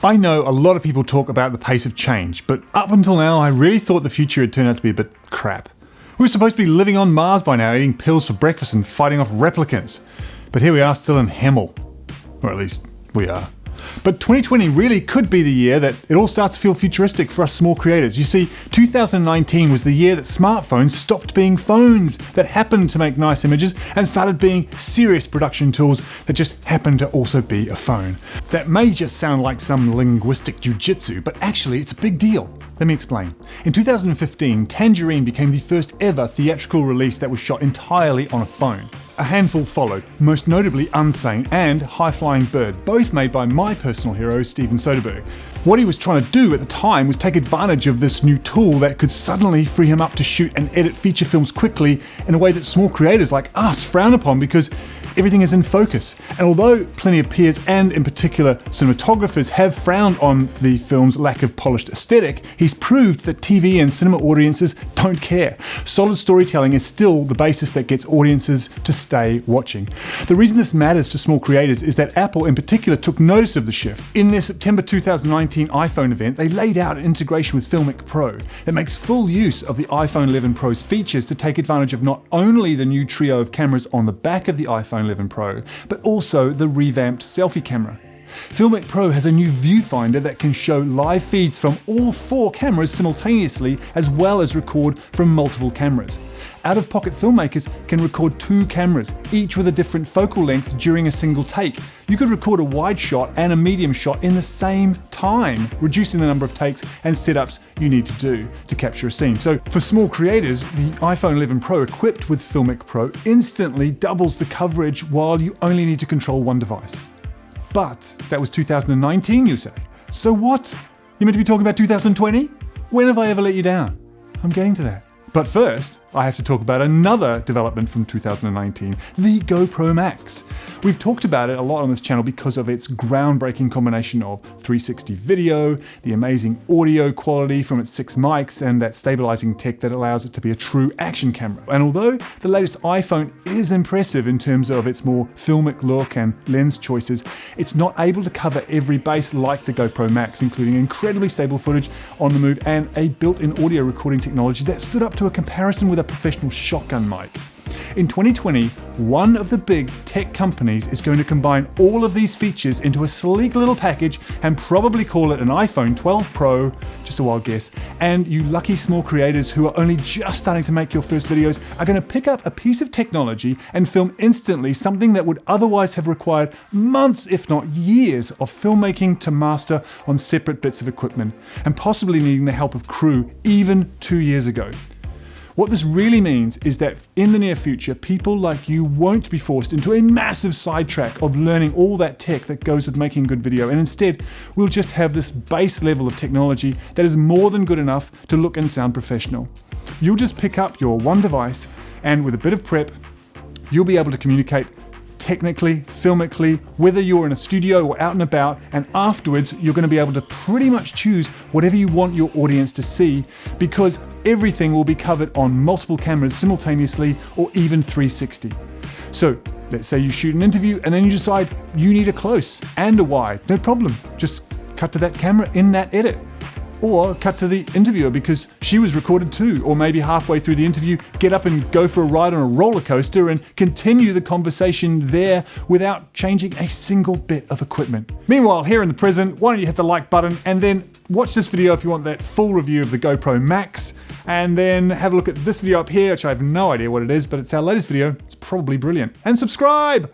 I know a lot of people talk about the pace of change, but up until now I really thought the future had turned out to be a bit crap. We were supposed to be living on Mars by now, eating pills for breakfast and fighting off replicants. But here we are still in Hemel. Or at least we are. But 2020 really could be the year that it all starts to feel futuristic for us small creators. You see, 2019 was the year that smartphones stopped being phones that happened to make nice images and started being serious production tools that just happened to also be a phone. That may just sound like some linguistic jujitsu, but actually it's a big deal. Let me explain. In 2015, Tangerine became the first ever theatrical release that was shot entirely on a phone. A handful followed, most notably Unsane and High Flying Bird, both made by my personal hero, Steven Soderbergh. What he was trying to do at the time was take advantage of this new tool that could suddenly free him up to shoot and edit feature films quickly in a way that small creators like us frown upon because everything is in focus. And although plenty of peers and in particular cinematographers have frowned on the film's lack of polished aesthetic, he's proved that TV and cinema audiences don't care. Solid storytelling is still the basis that gets audiences to stay watching. The reason this matters to small creators is that Apple in particular took notice of the shift. In their September 2019 iPhone event, they laid out an integration with Filmic Pro that makes full use of the iPhone 11 Pro's features to take advantage of not only the new trio of cameras on the back of the iPhone 11 Pro, but also the revamped selfie camera. Filmic Pro has a new viewfinder that can show live feeds from all 4 cameras simultaneously, as well as record from multiple cameras. Out-of-pocket filmmakers can record 2 cameras, each with a different focal length during a single take. You could record a wide shot and a medium shot in the same time, reducing the number of takes and setups you need to do to capture a scene. So for small creators, the iPhone 11 Pro equipped with Filmic Pro instantly doubles the coverage while you only need to control one device. But that was 2019, you say. So what? You meant to be talking about 2020? When have I ever let you down? I'm getting to that. But first, I have to talk about another development from 2019, the GoPro Max. We've talked about it a lot on this channel because of its groundbreaking combination of 360 video, the amazing audio quality from its 6 mics, and that stabilizing tech that allows it to be a true action camera. And although the latest iPhone is impressive in terms of its more filmic look and lens choices, it's not able to cover every base like the GoPro Max, including incredibly stable footage on the move and a built-in audio recording technology that stood up to a comparison with a professional shotgun mic. In 2020, one of the big tech companies is going to combine all of these features into a sleek little package and probably call it an iPhone 12 Pro, just a wild guess, and you lucky small creators who are only just starting to make your first videos are going to pick up a piece of technology and film instantly something that would otherwise have required months, if not years, of filmmaking to master on separate bits of equipment, and possibly needing the help of crew even 2 years ago. What this really means is that in the near future, people like you won't be forced into a massive sidetrack of learning all that tech that goes with making good video, and instead, we'll just have this base level of technology that is more than good enough to look and sound professional. You'll just pick up your one device, and with a bit of prep, you'll be able to communicate technically, filmically, whether you're in a studio or out and about, and afterwards you're going to be able to pretty much choose whatever you want your audience to see, because everything will be covered on multiple cameras simultaneously or even 360. So let's say you shoot an interview and then you decide you need a close and a wide. No problem, just cut to that camera in that edit. Or cut to the interviewer because she was recorded too, or maybe halfway through the interview, get up and go for a ride on a roller coaster and continue the conversation there without changing a single bit of equipment. Meanwhile, here in the present, why don't you hit the like button and then watch this video if you want that full review of the GoPro Max, and then have a look at this video up here, which I have no idea what it is, but it's our latest video. It's probably brilliant. And subscribe!